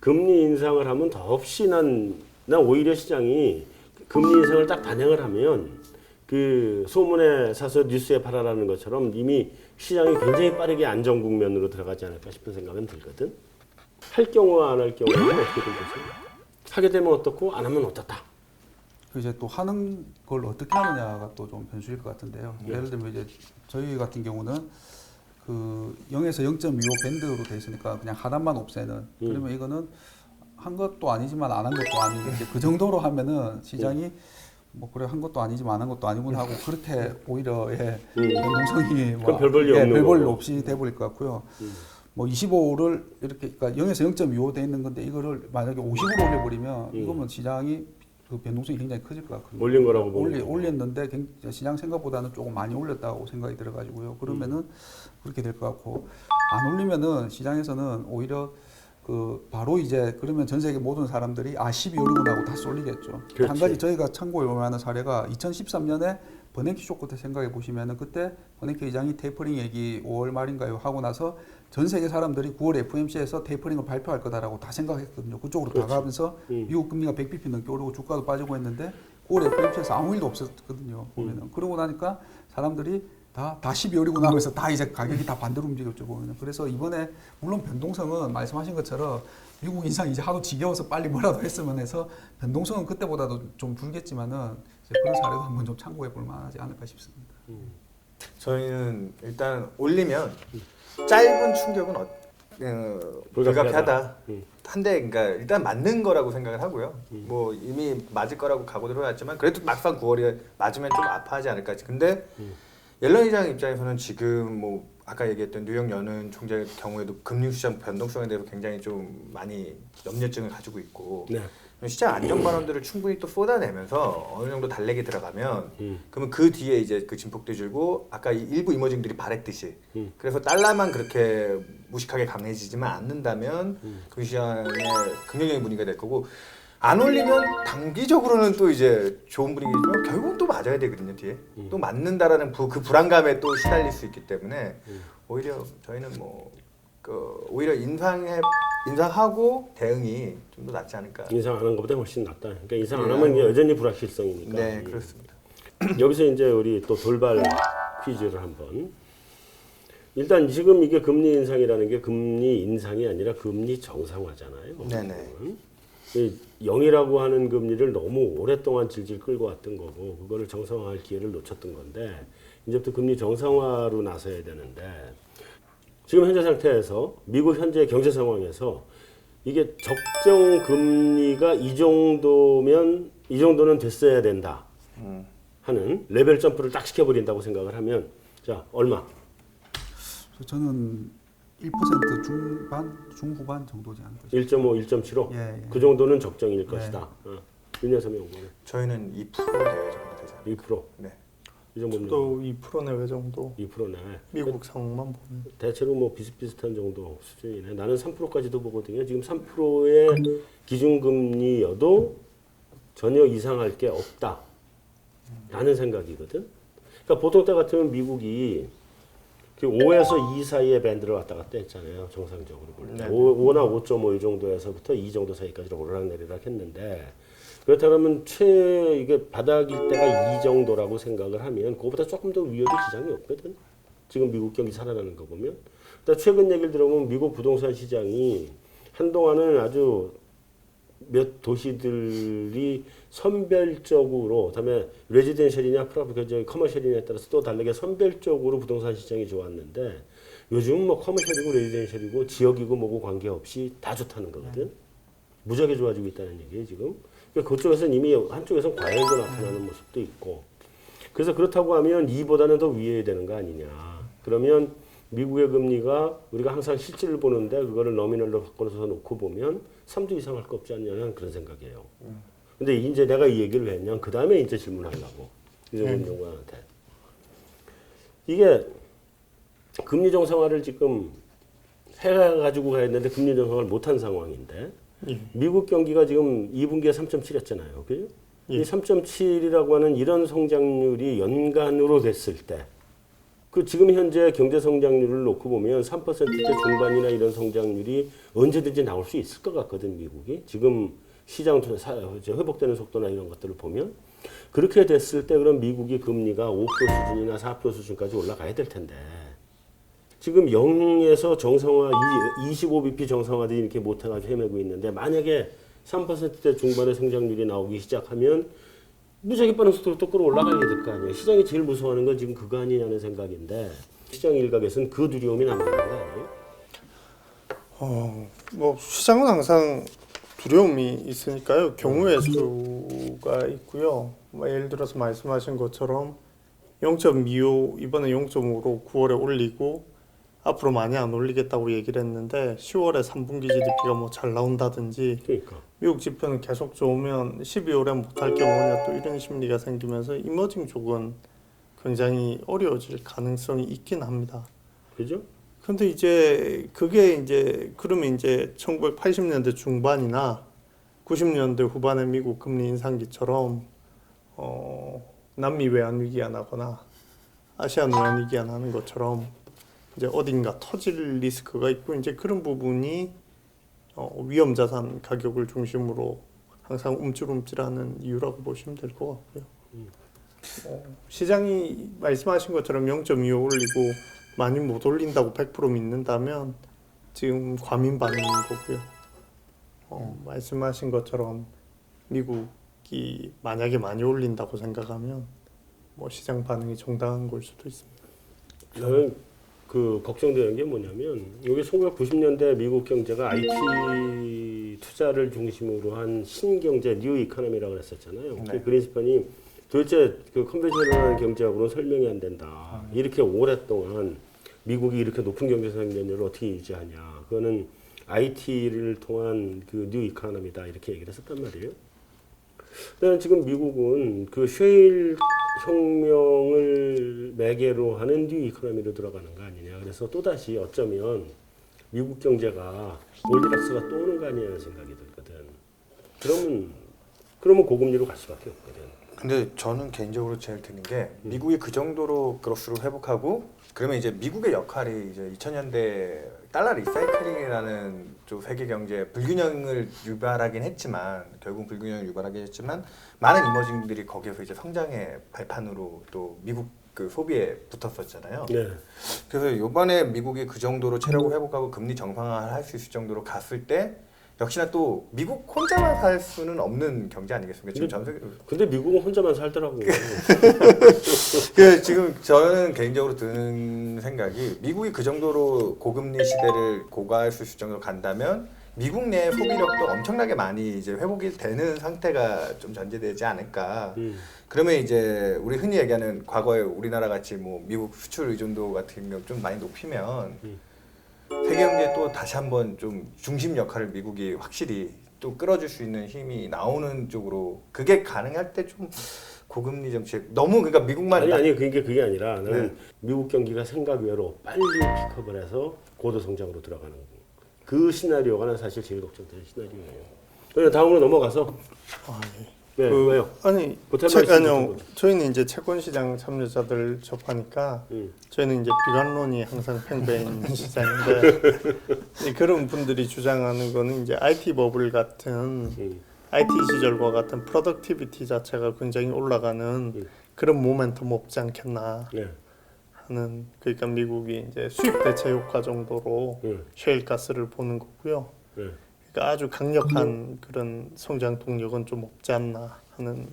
금리 인상을 하면 더없이 난 오히려 시장이 금리 인상을 딱 단행을 하면 그 소문에 사서 뉴스에 팔아라는 것처럼 이미 시장이 굉장히 빠르게 안정 국면으로 들어가지 않을까 싶은 생각은 들거든. 할 경우와 안 할 경우는 어떻게 되겠어요? 하게 되면 어떻고 안 하면 어떻다. 이제 또 하는 걸 어떻게 하느냐가 또 좀 변수일 것 같은데요. 예를 들면 이제 저희 같은 경우는 그 0에서 0.25 밴드로 돼 있으니까 그냥 하단만 없애는 그러면 이거는 한 것도 아니지만 안 한 것도 아니고 이제 그 정도로 하면은 시장이 뭐 그래 한 것도 아니지만 안 한 것도 아니구나 하고 그렇게 오히려 변동성이 그럼 별 볼일 없는 별 볼일 거고. 없이 돼버릴 것 같고요. 뭐 25를 이렇게 그러니까 0에서 0.25 돼 있는 건데 이거를 만약에 50으로 올려버리면 이거면 시장이 그 변동성이 굉장히 커질 것 같거든요. 올린 거라고 보는 거고. 올렸는데 시장 생각보다는 조금 많이 올렸다고 생각이 들어가지고요. 그러면은 그렇게 될 것 같고 안 올리면은 시장에서는 오히려 그 바로 이제 그러면 전 세계 모든 사람들이 12월이구나 하고 다 쏠리겠죠. 그렇지. 한 가지 저희가 참고해 볼 만한 사례가 2013년에 버냉키 쇼크 때 생각해 보시면은 그때 버냉키 의장이 테이퍼링 얘기 5월 말인가요 하고 나서 전 세계 사람들이 9월 FOMC에서 테이퍼링을 발표할 거다라고 다 생각했거든요. 그쪽으로 그렇지. 다 가면서 미국 금리가 100bp 넘게 오르고 주가도 빠지고 했는데 9월 FOMC에서 아무 일도 없었거든요. 보면은 그러고 나니까 사람들이 다 12월이구나 하면서 다 이제 가격이 다 반대로 움직였죠 보면은. 그래서 이번에 물론 변동성은 말씀하신 것처럼 미국 인상 이제 하도 지겨워서 빨리 뭐라도 했으면 해서 변동성은 그때보다도 좀 줄겠지만은 이제 그런 사례도 한번 좀 참고해 볼 만하지 않을까 싶습니다. 저희는 일단 올리면 짧은 충격은 불가피하다. 한데 그러니까 일단 맞는 거라고 생각을 하고요. 뭐 이미 맞을 거라고 각오를 해왔지만 그래도 막상 9월에 맞으면 좀 아파하지 않을까. 근데 옐런 의장 입장에서는 지금 뭐 아까 얘기했던 뉴욕 연은 총재 경우에도 금융시장 변동성에 대해서 굉장히 좀 많이 염려증을 가지고 있고 네. 시장 안정 발언들을 충분히 또 쏟아내면서 어느 정도 달래기 들어가면 그러면 그 뒤에 이제 그 진폭도 줄고 아까 일부 이머징들이 바랬듯이 그래서 달러만 그렇게 무식하게 강해지지만 않는다면 금융시장의 긍정적인 분위기가 될 거고 안 올리면 단기적으로는 또 이제 좋은 분위기지만 결국은 또 맞아야 되거든요 뒤에 또 맞는다라는 그 불안감에 또 시달릴 수 있기 때문에 오히려 저희는 오히려 인상하고 대응이 좀 더 낫지 않을까. 인상 안 한 것보다 훨씬 낫다. 그러니까 인상 안 하면 여전히 불확실성이니까. 네, 그렇습니다. 여기서 이제 우리 또 돌발 퀴즈를 한번. 일단 지금 이게 금리 인상이라는 게 금리 인상이 아니라 금리 정상화잖아요. 네네. 0이라고 하는 금리를 너무 오랫동안 질질 끌고 왔던 거고 그거를 정상화할 기회를 놓쳤던 건데 이제부터 금리 정상화로 나서야 되는데 지금 현재 상태에서 미국 현재 경제 상황에서 이게 적정 금리가 이 정도는 됐어야 된다 하는 레벨 점프를 딱 시켜버린다고 생각을 하면 자 얼마? 저는 1% 중후반 정도지 않을까. 1.5, 1.75? 예. 그 정도는 적정일 네. 것이다. 윤여섬의 연구는 저희는 2% 내외 정도 되지 않을까. 2%. 네. 이 정도면 또 2% 내외 정도 2% 내. 미국 상황만 보면 대체로 뭐 비슷비슷한 정도 수준이네. 나는 3%까지도 보거든요. 지금 3%의 기준금리여도 전혀 이상할 게 없다. 라는 생각이거든. 그러니까 보통 때 같으면 미국이 5에서 2 사이의 밴드를 왔다 갔다 했잖아요. 정상적으로 볼 때. 5나 5.5 이 정도에서부터 2 정도 사이까지 오르락내리락 했는데 그렇다면 이게 바닥일 때가 2 정도라고 생각을 하면 그거보다 조금 더 위여도 지장이 없거든. 지금 미국 경기 살아나는 거 보면. 최근 얘기를 들어보면 미국 부동산 시장이 한동안은 아주 몇 도시들이 선별적으로 그다음에 레지덴셜이냐 커머셜이냐에 따라서 또 다르게 선별적으로 부동산 시장이 좋았는데 요즘은 뭐 커머셜이고 레지덴셜이고 지역이고 뭐고 관계없이 다 좋다는 거거든. 무지하게 좋아지고 있다는 얘기예요 지금. 그러니까 그쪽에서는 이미 한쪽에서는 과열도 나타나는 모습도 있고 그래서 그렇다고 하면 2보다는 더 위에 되는 거 아니냐. 그러면 미국의 금리가 우리가 항상 실질을 보는데 그거를 너미널로 바꿔서 놓고 보면 3도 이상 할 거 없지 않냐는 그런 생각이에요. 근데 이제 내가 이 얘기를 왜 했냐. 그 다음에 이제 질문하려고. 이정훈 연구원한테. 이게 금리 정상화를 지금 해가지고 가야 되는데 금리 정상화를 못한 상황인데 미국 경기가 지금 2분기에 3.7였잖아요. 그죠? 이 3.7이라고 하는 이런 성장률이 연간으로 됐을 때 그 지금 현재 경제 성장률을 놓고 보면 3%대 중반이나 이런 성장률이 언제든지 나올 수 있을 것 같거든 미국이 지금 시장 회복되는 속도나 이런 것들을 보면 그렇게 됐을 때 그럼 미국이 금리가 5% 수준이나 4% 수준까지 올라가야 될 텐데 지금 0에서 정상화 25bp 정상화들이 이렇게 못해가지고 헤매고 있는데 만약에 3%대 중반의 성장률이 나오기 시작하면 무지하게 빠른 속도로 또 끌어올라가게 될 거 아니에요. 시장이 제일 무서워하는 건 지금 그거 아니냐는 생각인데 시장 일각에서는 그 두려움이 남는 거 아니에요? 뭐 시장은 항상 두려움이 있으니까요. 경우의 수가 있고요. 뭐 예를 들어서 말씀하신 것처럼 0.25 이번에 0.5로 9월에 올리고 앞으로 많이 안 올리겠다고 얘기를 했는데 10월에 3분기 GDP가 뭐 잘 나온다든지 그러니까 미국 지표는 계속 좋으면 12월에 못할 게 뭐냐 또 이런 심리가 생기면서 이머징 쪽은 굉장히 어려워질 가능성이 있긴 합니다. 그죠? 근데 이제 그게 이제 그러면 이제 1980년대 중반이나 90년대 후반의 미국 금리 인상기처럼 남미 외환 위기가 나거나 아시안 외환 위기가 나는 것처럼 이제 어딘가 터질 리스크가 있고 이제 그런 부분이 위험 자산 가격을 중심으로 항상 움찔움찔하는 이유라고 보시면 될 것 같고요. 시장이 말씀하신 것처럼 0.25 올리고 많이 못 올린다고 100% 믿는다면 지금 과민 반응인 거고요. 말씀하신 것처럼 미국이 만약에 많이 올린다고 생각하면 뭐 시장 반응이 정당한 걸 수도 있습니다. 저는 그 걱정되는 게 뭐냐면 여기 1990년대 미국 경제가 IT 투자를 중심으로 한 신경제 뉴 이코노미라고 했었잖아요. 네. 그린스판이 도대체 그 컨벤셔널한 경제학으로는 설명이 안 된다. 이렇게 오랫동안 미국이 이렇게 높은 경제 성장률을 어떻게 유지하냐. 그거는 IT를 통한 그 뉴 이코노미다 이렇게 얘기를 했었단 말이에요. 근데 지금 미국은 그 셰일 혁명을 매개로 하는 뉴 이코노미로 들어가는 거 아니냐. 그래서 또다시 어쩌면 미국 경제가 골디락스가 또 오는 거 아니냐는 생각이 들거든. 그러면 고금리로 갈 수밖에 없거든. 근데 저는 개인적으로 제일 드는 게 미국이 그 정도로 그로스를 회복하고 그러면 이제 미국의 역할이 이제 2000년대 달러 리사이클링이라는 좀 세계 경제 불균형을 유발하긴 했지만 결국 불균형을 유발하긴 했지만 많은 이머징들이 거기에서 이제 성장의 발판으로 또 미국 그 소비에 붙었었잖아요. 네. 그래서 이번에 미국이 그 정도로 체력을 회복하고 금리 정상화를 할 수 있을 정도로 갔을 때 역시나 또 미국 혼자만 살 수는 없는 경제 아니겠습니까? 지금 전 세계. 근데 미국은 혼자만 살더라고. 지금 저는 개인적으로 드는 생각이 미국이 그 정도로 고금리 시대를 고갈 수 있을 정도로 간다면 미국 내 소비력도 엄청나게 많이 이제 회복이 되는 상태가 좀 전제되지 않을까. 그러면 이제 우리 흔히 얘기하는 과거에 우리나라 같이 뭐 미국 수출 의존도 같은 경우 좀 많이 높이면 세계 경제에 또 다시 한번 좀 중심 역할을 미국이 확실히 또 끌어줄 수 있는 힘이 나오는 쪽으로 그게 가능할 때 좀 고금리 정책 너무 그러니까 미국만 아니 그게 아니라 나는 미국 경기가 생각 외로 빨리 픽업을 해서 고도 성장으로 들어가는 거. 그 시나리오가 난 사실 제일 걱정되는 시나리오예요. 그럼 다음으로 넘어가서 네, 왜요? 아니, 아니요. 저희는 이제 채권 시장 참여자들 접하니까 저희는 이제 비관론이 항상 팽배해 있는 시장인데 그런 분들이 주장하는 거는 이제 IT 버블 같은 IT 시절과 같은 프로덕티비티 자체가 굉장히 올라가는 그런 모멘텀 없지 않겠나 하는 그러니까 미국이 이제 수입 대체 효과 정도로 셰일 가스를 보는 거고요. 그러니까 아주 강력한 그런 성장 동력은 좀 없지 않나 하는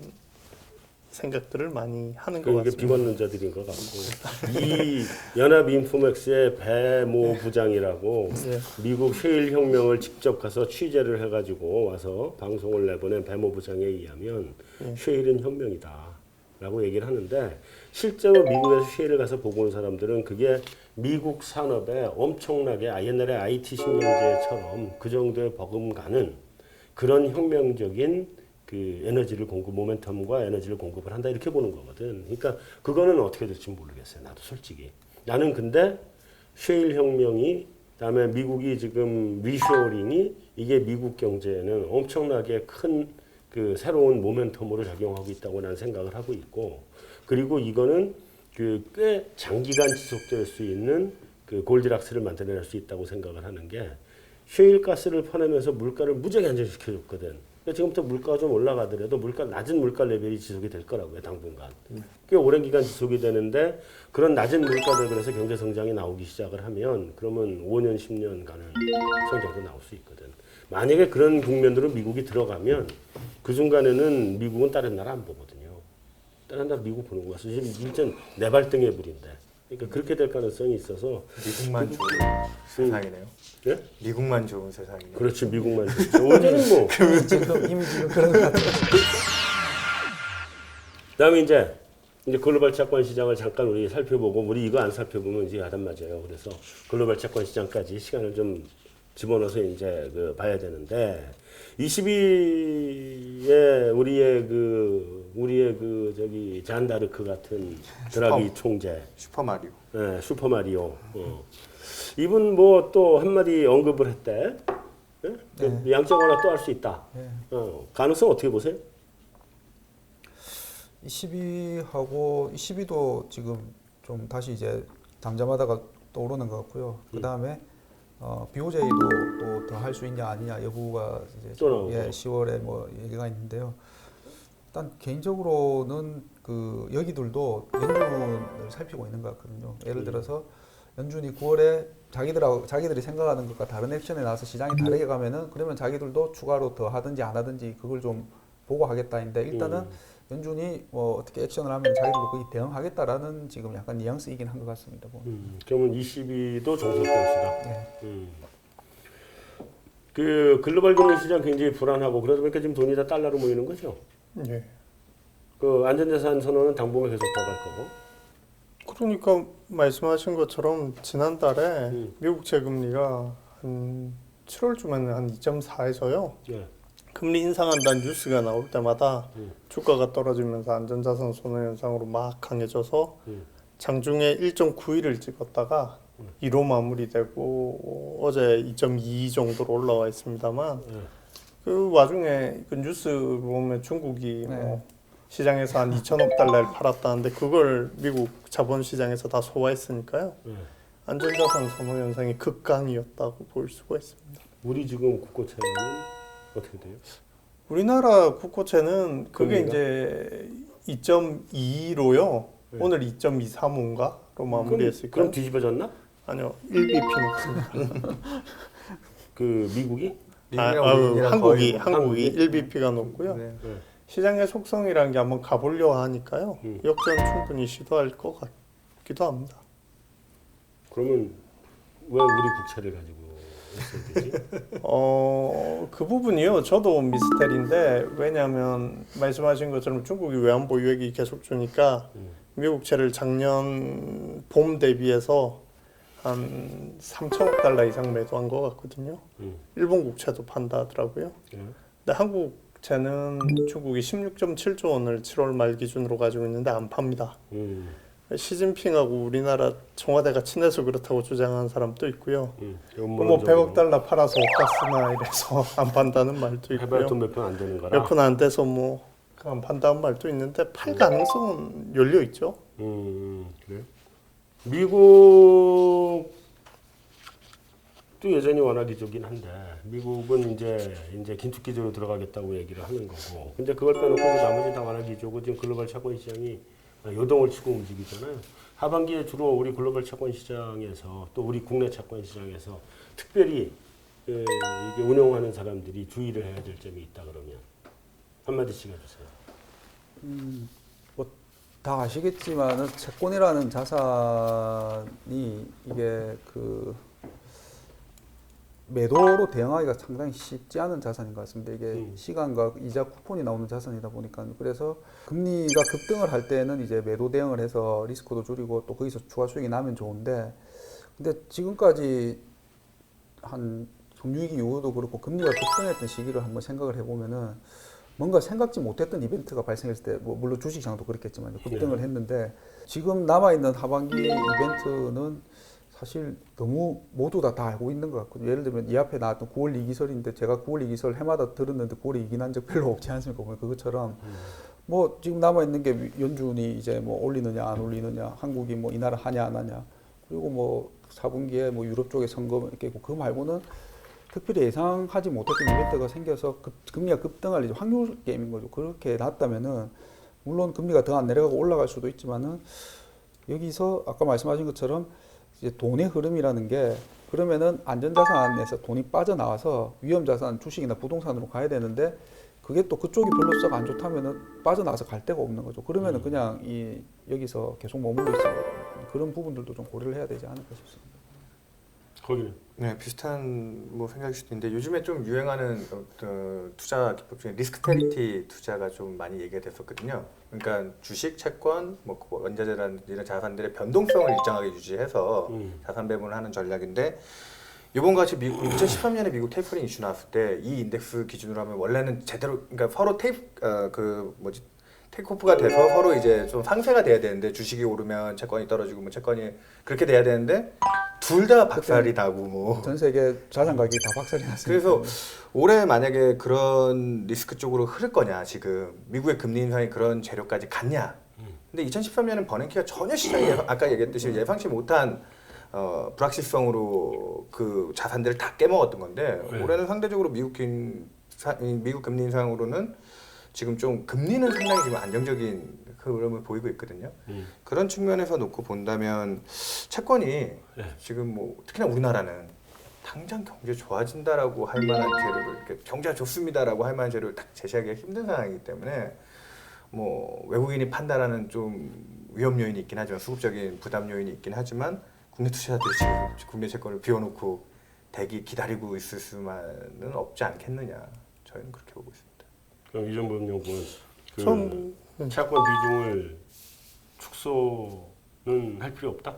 생각들을 많이 하는 것 이게 같습니다. 비관론자들인 것 같고 이 연합인포맥스의 배모 부장이라고 미국 셰일 혁명을 직접 가서 취재를 해가지고 와서 방송을 내보낸 배모 부장에 의하면 셰일은 혁명이다라고 얘기를 하는데 실제로 미국에서 셰일을 가서 보고 온 사람들은 그게 미국 산업에 엄청나게 옛날에 IT 신경제처럼 그 정도의 버금가는 그런 혁명적인 그 에너지를 모멘텀과 에너지를 공급을 한다 이렇게 보는 거거든. 그러니까 그거는 어떻게 될지 모르겠어요. 나도 솔직히. 나는 근데 셰일 혁명이 그다음에 미국이 지금 리쇼어링이 이게 미국 경제에는 엄청나게 큰 그 새로운 모멘텀으로 작용하고 있다고 나는 생각을 하고 있고 그리고 이거는 그 꽤 장기간 지속될 수 있는 그 골디락스를 만들어낼 수 있다고 생각을 하는 게 셰일 가스를 퍼내면서 물가를 무지하게 안정시켜줬거든. 그러니까 지금부터 물가가 좀 올라가더라도 낮은 물가 레벨이 지속이 될 거라고요. 당분간. 꽤 오랜 기간 지속이 되는데 그런 낮은 물가 레벨에서 경제 성장이 나오기 시작을 하면 그러면 5년, 10년간은 성장도 나올 수 있거든. 만약에 그런 국면으로 미국이 들어가면 그 순간에는 미국은 다른 나라 안 보거든요. 다른 나라 미국 보는 거 같아서 지금 일단 내 발등에 불인데. 그러니까 그렇게 될 가능성이 있어서 미국만 좋은 세상이네요. 예? 미국만 좋은 세상이네요. 그렇지 미국만 좋죠. 원래는 뭐 지금 이미 지금 그런 것 같아요. 그다음에 이제 글로벌 채권 시장을 잠깐 우리 살펴보고 우리 이거 안 살펴보면 이제 야단 맞아요. 그래서 글로벌 채권 시장까지 시간을 좀 집어넣어서 이제 봐야 되는데 22에 우리의 저기 잔다르크 같은 드라기 총재 슈퍼마리오. 네, 슈퍼마리오. 이분 뭐 또 한마디 언급을 했대. 네? 양적완화 또 할 수 있다. 가능성 어떻게 보세요? 22하고 22도 지금 좀 다시 이제 잠잠하다가 떠오르는 것 같고요. 그 다음에 BOJ도 또 더 할 수 있냐 아니냐 여부가 이제 또 나오고. 10월에 뭐 얘기가 있는데요. 일단 개인적으로는 그 여기들도 연준을 살피고 있는 것 같거든요. 예를 들어서 연준이 9월에 자기들이 생각하는 것과 다른 액션에 나와서 시장이 다르게 가면은 그러면 자기들도 추가로 더 하든지 안 하든지 그걸 좀 보고 하겠다인데 일단은 연준이 뭐 어떻게 액션을 하면 자기들도 거기 대응하겠다라는 지금 약간 뉘앙스이긴 한 것 같습니다. 그러면 22도 종속 변수다. 네. 그 글로벌 금융 시장 굉장히 불안하고 그러다 보니까 지금 돈이 다 달러로 모이는 거죠. 네. 그 안전자산 선언은 당분간 계속 더 갈 거고. 그러니까 말씀하신 것처럼 지난달에 미국 재금리가 한 7월쯤에는 한 2.4에서요. 예. 금리 인상한다는 뉴스가 나올 때마다 주가가 떨어지면서 안전자산 선호 현상으로 막 강해져서 장중에 1.91을 찍었다가 2로 마무리되고 어제 2.2 정도로 올라와 있습니다만 그 와중에 그 뉴스 보면 중국이 뭐 시장에서 한 2천억 달러를 팔았다는데 그걸 미국 자본시장에서 다 소화했으니까요. 안전자산 선호 현상이 극강이었다고 볼 수가 있습니다. 우리 지금 국고채는 어떻게 돼요? 우리나라 국고채는 그게 금리가? 이제 2.2로요. 네. 오늘 2.235인가로 마무리했을까요? 그럼 뒤집어졌나? 아니요, 1bp 높습니다. 그 미국이? 한국이 한국이? 1bp가 높고요. 네. 네. 시장의 속성이라는 게 한번 가보려 하니까요. 역전 충분히 시도할 것 같기도 합니다. 그러면 왜 우리 국채를 가지고 있어야 되지? 그 부분이요. 저도 미스터리인데 왜냐하면 말씀하신 것처럼 중국이 외환 보유액이 계속 주니까 미국 채를 작년 봄 대비해서 한 3천억 달러 이상 매도한 것 같거든요. 일본 국채도 판다 하더라고요. 근데 한국 채는 중국이 16.7조 원을 7월 말 기준으로 가지고 있는데 안 팝니다. 시진핑하고 우리나라 청와대가 친해서 그렇다고 주장하는 사람도 있고요. 뭐 100억 달러 팔아서 옷값으나 이래서 안 판다는 말도 있고요. 해봐야 돈 몇 푼 안 되는 거라. 몇 푼 안 돼서 뭐 안 판다는 말도 있는데 팔 가능성은 열려 있죠. 그래요? 미국도 여전히 워낙 기조긴 한데 미국은 이제 긴축 기조로 들어가겠다고 얘기를 하는 거고. 근데 그걸 빼놓고 나머지 다 워낙 기조고 지금 글로벌 채권 시장이 요동을 치고 움직이잖아요. 하반기에 주로 우리 글로벌 채권 시장에서 또 우리 국내 채권 시장에서 특별히 이게 운영하는 사람들이 주의를 해야 될 점이 있다 그러면 한마디씩 해주세요. 뭐 다 아시겠지만은 채권이라는 자산이 이게 그 매도로 대응하기가 상당히 쉽지 않은 자산인 것 같습니다. 이게 시간과 이자 쿠폰이 나오는 자산이다 보니까 그래서 금리가 급등을 할 때는 이제 매도 대응을 해서 리스크도 줄이고 또 거기서 추가 수익이 나면 좋은데 근데 지금까지 한 금융위기 이후도 그렇고 금리가 급등했던 시기를 한번 생각을 해보면은 뭔가 생각지 못했던 이벤트가 발생했을 때 뭐 물론 주식시장도 그렇겠지만 급등을 했는데 지금 남아있는 하반기 이벤트는 사실 너무 모두 다 알고 있는 것 같거든요. 예를 들면 이 앞에 나왔던 9월 2기설인데 제가 9월 2기설 해마다 들었는데 9월에 이긴한 적 별로 없지 않습니까? 그것처럼 뭐 지금 남아있는 게 연준이 이제 뭐 올리느냐 안 올리느냐 한국이 뭐 이 나라 하냐 안 하냐 그리고 뭐 4분기에 뭐 유럽 쪽에 선거 있겠고 그거 말고는 특별히 예상하지 못했던 이벤트가 생겨서 금리가 급등할 이제 확률 게임인 거죠. 그렇게 났다면은 물론 금리가 더 안 내려가고 올라갈 수도 있지만은 여기서 아까 말씀하신 것처럼 이제 돈의 흐름이라는 게 그러면은 안전자산에서 돈이 빠져나와서 위험자산 주식이나 부동산으로 가야 되는데 그게 또 그쪽이 별로 썩 안 좋다면은 빠져나와서 갈 데가 없는 거죠. 그러면은 그냥 여기서 계속 머물러 있어 그런 부분들도 좀 고려를 해야 되지 않을까 싶습니다. 거기는 네, 비슷한 뭐 생각일 수도 있는데 요즘에 좀 유행하는 투자 기법 중에 리스크테리티 투자가 좀 많이 얘기가 됐었거든요. 그러니까 주식, 채권, 뭐 원자재라는 이런 자산들의 변동성을 일정하게 유지해서 자산 배분을 하는 전략인데 이번 같이 2013년에 미국 테이퍼링 이슈 나왔을 때 이 인덱스 기준으로 하면 원래는 제대로 그러니까 서로 테이크오프가 돼서 서로 이제 좀 상쇄가 돼야 되는데 주식이 오르면 채권이 떨어지고 뭐 채권이 그렇게 돼야 되는데 둘 다 박살이 나고 뭐 전 세계 자산 가격이 다 박살이 났습니다. 그래서 올해 만약에 그런 리스크 쪽으로 흐를 거냐 지금 미국의 금리 인상이 그런 재료까지 갔냐 근데 2013년은 버냉키가 전혀 시장이 아까 얘기했듯이 예상치 못한 불확실성으로 그 자산들을 다 깨먹었던 건데 올해는 상대적으로 미국 금리 인상으로는 지금 좀 금리는 상당히 지금 안정적인 흐름을 보이고 있거든요. 그런 측면에서 놓고 본다면 채권이 지금 뭐 특히나 우리나라는 당장 경제 좋아진다라고 할 만한 재료를 이렇게 경제가 좋습니다라고 할 만한 재료를 딱 제시하기가 힘든 상황이기 때문에 뭐 외국인이 판다라는 좀 위험 요인이 있긴 하지만 수급적인 부담 요인이 있긴 하지만 국내 투자자들이 지금 국내 채권을 비워놓고 대기 기다리고 있을 수만은 없지 않겠느냐 저희는 그렇게 보고 있습니다. 그럼 이정범 연구원 전 채권 비중을 축소 할 필요 없다.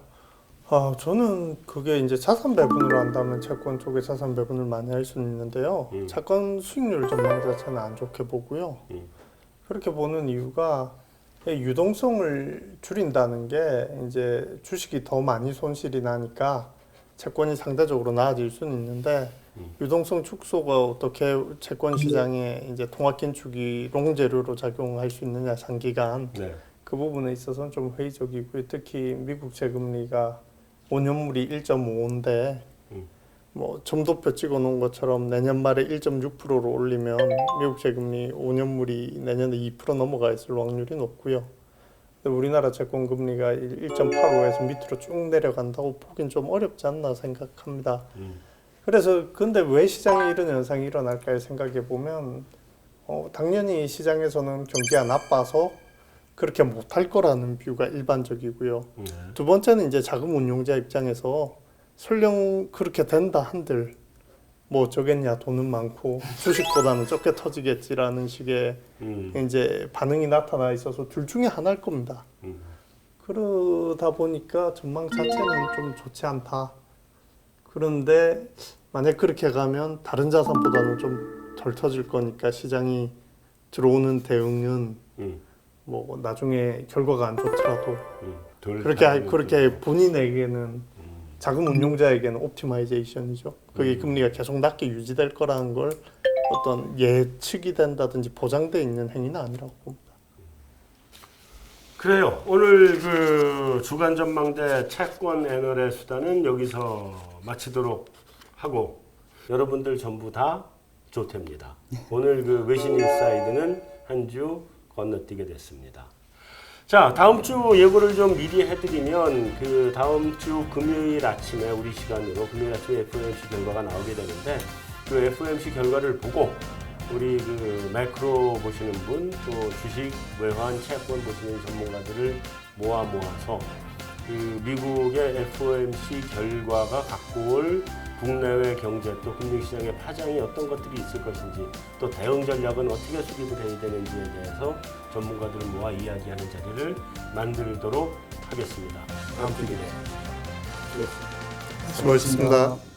저는 그게 이제 자산 배분으로 한다면 채권 쪽에 자산 배분을 많이 할 수는 있는데요. 채권 수익률 전망 자체는 안 좋게 보고요. 그렇게 보는 이유가 유동성을 줄인다는 게 이제 주식이 더 많이 손실이 나니까 채권이 상대적으로 나아질 수는 있는데 유동성 축소가 어떻게 채권 시장에 이제 통화긴축이 롱재료로 작용할 수 있느냐 장기간 네. 그 부분에 있어서는 좀 회의적이고요. 특히 미국 채금리가 5년물이 1.5인데 뭐 점도표 찍어놓은 것처럼 내년 말에 1.6%로 올리면 미국 채금리 5년물이 내년에 2% 넘어가 있을 확률이 높고요. 근데 우리나라 채권 금리가 1.85에서 밑으로 쭉 내려간다고 보긴 좀 어렵지 않나 생각합니다. 그래서 근데 왜 시장에 이런 현상이 일어날까 생각해 보면 당연히 시장에서는 경기가 나빠서 그렇게 못할 거라는 뷰가 일반적이고요. 두 번째는 이제 자금 운용자 입장에서 설령 그렇게 된다 한들 뭐 어쩌겠냐, 돈은 많고 주식보다는 적게 터지겠지라는 식의 이제 반응이 나타나 있어서 둘 중에 하나일 겁니다. 그러다 보니까 전망 자체는 좀 좋지 않다. 그런데 만약 그렇게 가면 다른 자산보다는 좀 덜 터질 거니까 시장이 들어오는 대응은 뭐 나중에 결과가 안 좋더라도 그렇게 본인에게는 자금 운용자에게는 옵티마이제이션이죠. 그게 금리가 계속 낮게 유지될 거라는 걸 어떤 예측이 된다든지 보장돼 있는 행위는 아니라고 봅니다. 그래요. 오늘 그 주간 전망대 채권 애널의 수단은 여기서 마치도록 하고 여러분들 전부 다 조퇴입니다. 오늘 그 외신 인사이드는 한 주 건너뛰게 됐습니다. 자, 다음 주 예고를 좀 미리 해드리면 그 다음 주 금요일 아침에 우리 시간으로 금요일 아침에 FOMC 결과가 나오게 되는데 그 FOMC 결과를 보고 우리 그 매크로 보시는 분 또 주식, 외환, 채권 보시는 전문가들을 모아서 그 미국의 FOMC 결과가 갖고 올 국내외 경제 또 금융시장의 파장이 어떤 것들이 있을 것인지 또 대응 전략은 어떻게 수립을 해야 되는지에 대해서 전문가들을 모아 이야기하는 자리를 만들도록 하겠습니다. 다음 주 기대해. 수고하셨습니다.